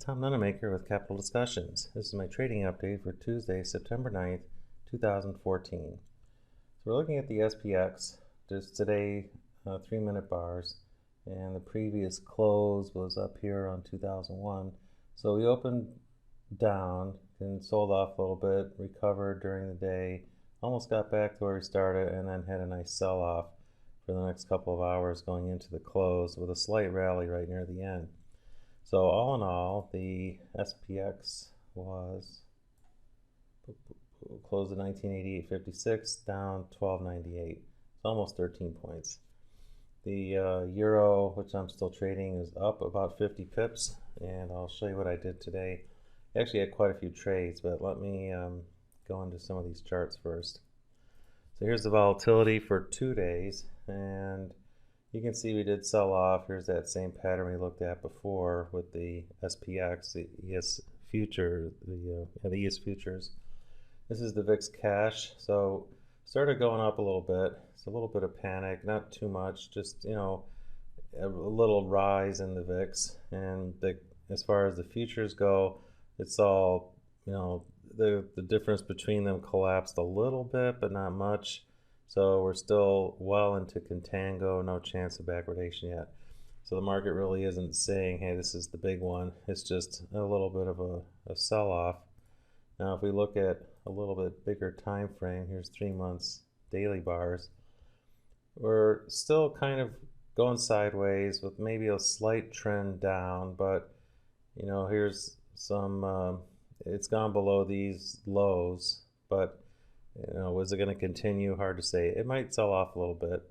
Tom Nunemaker with Capital Discussions. This is my trading update for Tuesday, September 9th, 2014. So we're looking at the SPX. Just today, 3-minute bars, and the previous close was up here on 2001. So we opened down and sold off a little bit, recovered during the day, almost got back to where we started, and then had a nice sell-off for the next couple of hours going into the close with a slight rally right near the end. So all in all, the SPX was closed at 1988.56, down 12.98. It's almost 13 points. The euro, which I'm still trading, is up about 50 pips, and I'll show you what I did today. I actually had quite a few trades, but let me go into some of these charts first. So here's the volatility for 2 days, and you can see we did sell off. Here's that same pattern we looked at before with the SPX, the ES future, the ES futures. This is the VIX cash. So started going up a little bit. It's a little bit of panic, not too much, just a little rise in the VIX. And as far as the futures go, it's all the difference between them collapsed a little bit, but not much. So we're still well into contango, no chance of backwardation yet. So the market really isn't saying, hey, this is the big one. It's just a little bit of a sell-off. Now if we look at a little bit bigger time frame, here's 3 months daily bars. We're still kind of going sideways with maybe a slight trend down, but here's some, it's gone below these lows, but was it going to continue? Hard to say. It might sell off a little bit.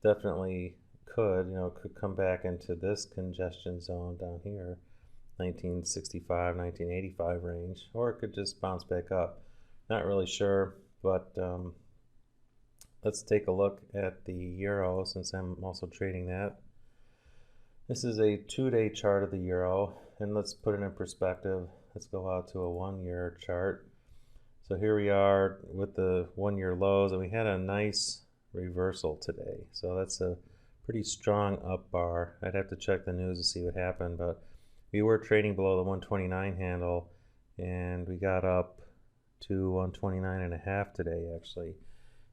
Definitely could come back into this congestion zone down here, 1965, 1985 range, or it could just bounce back up. Not really sure, but let's take a look at the euro since I'm also trading that. This is a 2-day chart of the euro, and let's put it in perspective. Let's go out to a 1-year chart. So here we are with the 1-year lows, and we had a nice reversal today. So that's a pretty strong up bar. I'd have to check the news to see what happened, but we were trading below the 129 handle, and we got up to 129.5 today actually.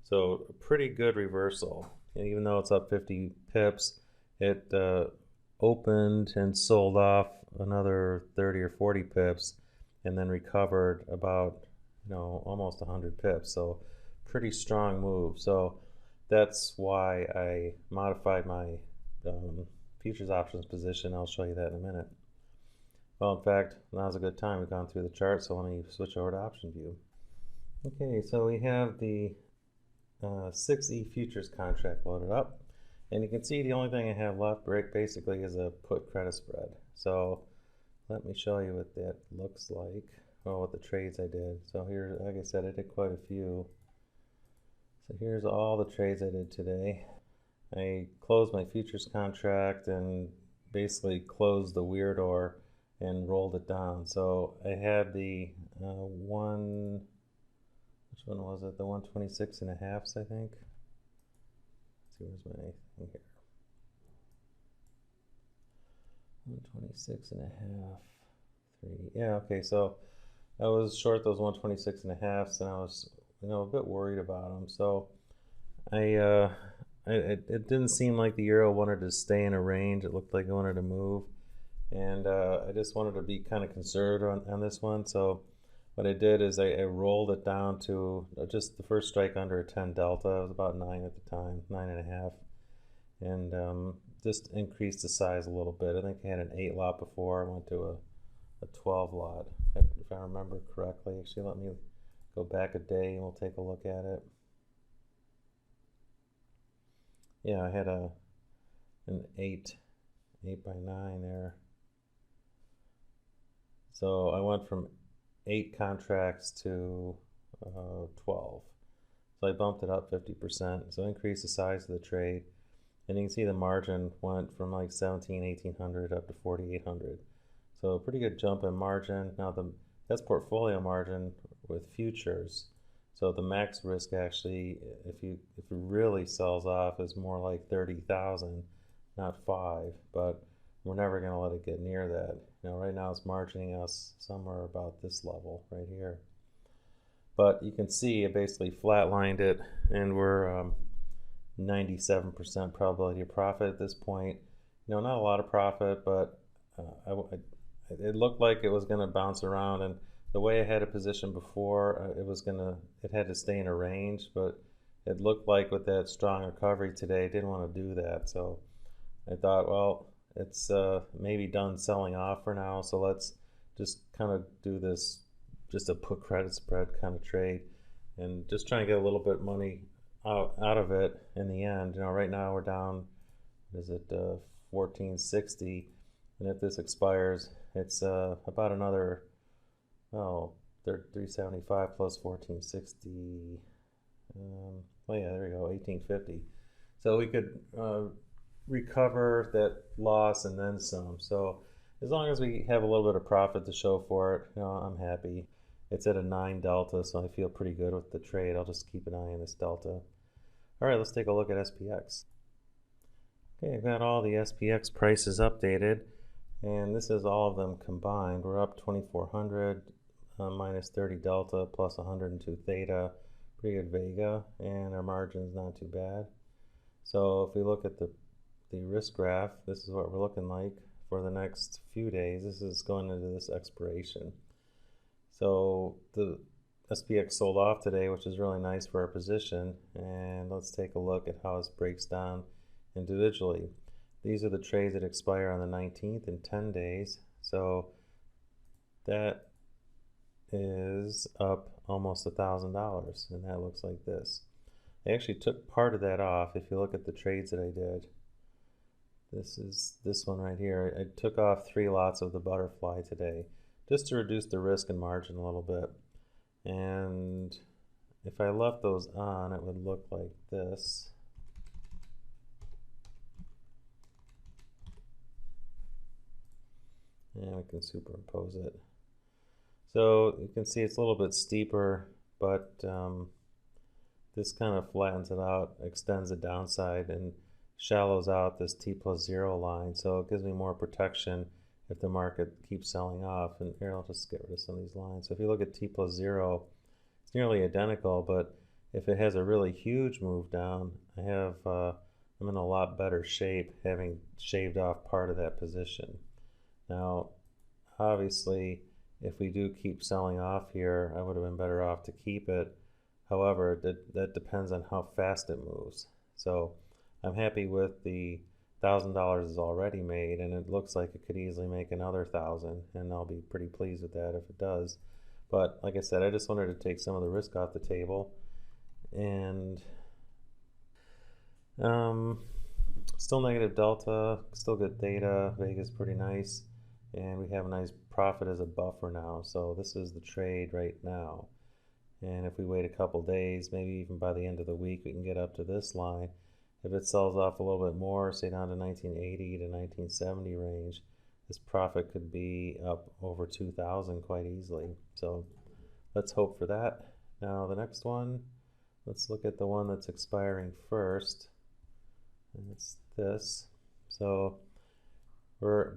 So a pretty good reversal. And even though it's up 50 pips, it opened and sold off another 30 or 40 pips, and then recovered about almost 100 pips. So pretty strong move. So that's why I modified my futures options position. I'll show you that in a minute. Well, in fact, now's a good time. We've gone through the chart, so let me switch over to option view. Okay, so we have the 6E futures contract loaded up, and you can see the only thing I have left basically is a put credit spread. So let me show you what that looks like. Well, what the trades I did. So here, like I said, I did quite a few. So here's all the trades I did today. I closed my futures contract and basically closed the weird or and rolled it down. So I had the which one was it? The 126.5s, I think. Let's see, where's my thing here? 126.5. 3. Yeah, okay, so I was short those 126.5s, and I was a bit worried about them. So it didn't seem like the euro wanted to stay in a range. It looked like it wanted to move, and I just wanted to be kind of conservative on this one. So what I did is I rolled it down to just the first strike under a 10 delta. It was about 9 at the time, 9.5, and just increased the size a little bit. I think I had an 8 lot before. I went to a 12 lot, if I remember correctly. Actually, let me go back a day and we'll take a look at it. Yeah, I had an 8 by 9 there. So I went from 8 contracts to 12. So I bumped it up 50%. So increased the size of the trade. And you can see the margin went from like 1800 up to 4800. So a pretty good jump in margin. Now that's portfolio margin with futures. So the max risk actually, if it really sells off, is more like 30,000, not 5. But we're never going to let it get near that. Right now it's margining us somewhere about this level right here. But you can see it basically flatlined it, and we're 97% probability of profit at this point. Not a lot of profit, but it looked like it was going to bounce around, and the way I had a position before, it had to stay in a range, but it looked like with that strong recovery today, it didn't want to do that. So I thought, well, it's maybe done selling off for now, so let's just kind of do this, just a put credit spread kind of trade, and just trying to get a little bit money out of it in the end. Right now we're down, is it 1460, and if this expires, it's about another 375 plus 1460. Oh yeah, there we go, 1850. So we could recover that loss and then some. So as long as we have a little bit of profit to show for it, I'm happy. It's at a 9 delta, so I feel pretty good with the trade. I'll just keep an eye on this delta. All right, let's take a look at SPX. Okay, I've got all the SPX prices updated, and this is all of them combined. We're up 2400, minus 30 delta, plus 102 theta, pretty good vega, and our margin's not too bad. So if we look at the risk graph, this is what we're looking like for the next few days. This is going into this expiration. So the SPX sold off today, which is really nice for our position. And let's take a look at how this breaks down individually. These are the trades that expire on the 19th in 10 days. So that is up almost $1,000, and that looks like this. I actually took part of that off. If you look at the trades that I did, this is this one right here. I took off 3 lots of the butterfly today, just to reduce the risk and margin a little bit. And if I left those on, it would look like this. And we can superimpose it. So you can see it's a little bit steeper, but this kind of flattens it out, extends the downside, and shallows out this T+0 line. So it gives me more protection if the market keeps selling off. And here, I'll just get rid of some of these lines. So if you look at T+0, it's nearly identical, but if it has a really huge move down, I'm in a lot better shape, having shaved off part of that position. Now, obviously, if we do keep selling off here, I would have been better off to keep it. However, that depends on how fast it moves. So I'm happy with the $1,000 is already made, and it looks like it could easily make another 1,000, and I'll be pretty pleased with that if it does. But like I said, I just wanted to take some of the risk off the table, and still negative delta, still good theta. Vega's pretty nice, and we have a nice profit as a buffer now. So this is the trade right now, and if we wait a couple days, maybe even by the end of the week, we can get up to this line. If it sells off a little bit more, say down to 1980 to 1970 range, this profit could be up over 2,000 quite easily. So let's hope for that. Now the next one, let's look at the one that's expiring first, and it's this. So we're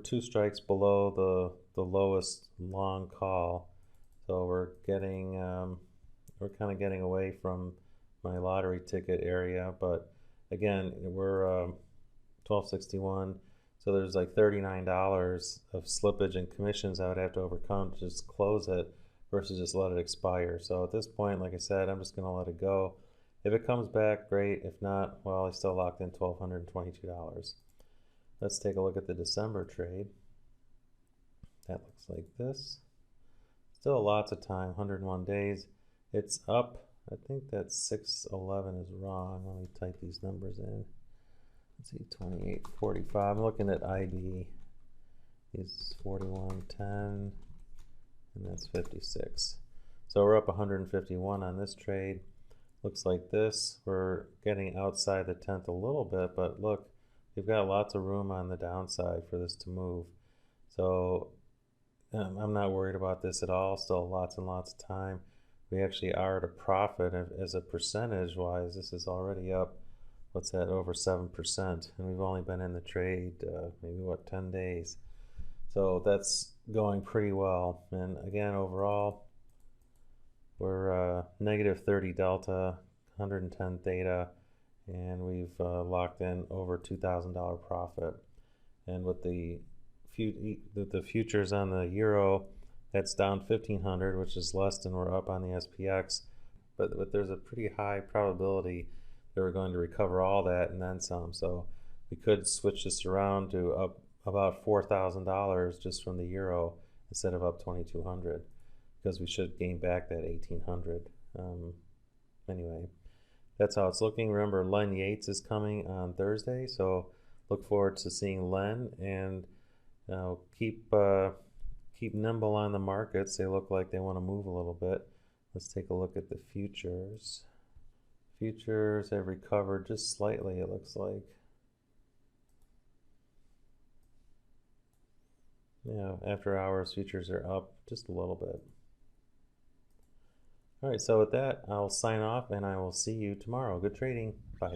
2 strikes below the lowest long call. So we're kind of getting away from my lottery ticket area, but again, we're 1261, so there's like $39 of slippage and commissions I would have to overcome to just close it versus just let it expire. So at this point, like I said, I'm just going to let it go. If it comes back, great. If not, well, I still locked in $1,222. Let's take a look at the December trade. That looks like this. Still lots of time, 101 days. It's up. I think that 611 is wrong. Let me type these numbers in. Let's see, 2845. I'm looking at ID. Is 4110, and that's 56. So we're up 151 on this trade. Looks like this. We're getting outside the 10th a little bit, but look, we've got lots of room on the downside for this to move. So I'm not worried about this at all. Still lots and lots of time. We actually are at a profit as a percentage wise. This is already up, what's that, over 7%, and we've only been in the trade maybe 10 days. So that's going pretty well. And again, overall, we're negative 30 delta, 110 theta, and we've locked in over $2,000 profit. And with the futures on the euro, that's down 1,500, which is less than we're up on the SPX. But there's a pretty high probability that we're going to recover all that and then some. So we could switch this around to up about $4,000 just from the euro instead of up 2,200, because we should gain back that 1,800. Anyway, that's how it's looking. Remember, Len Yates is coming on Thursday, so look forward to seeing Len, and keep nimble on the markets. They look like they want to move a little bit. Let's take a look at the futures. Futures have recovered just slightly, it looks like. Yeah, after hours, futures are up just a little bit. All right, so with that, I'll sign off and I will see you tomorrow. Good trading. Bye.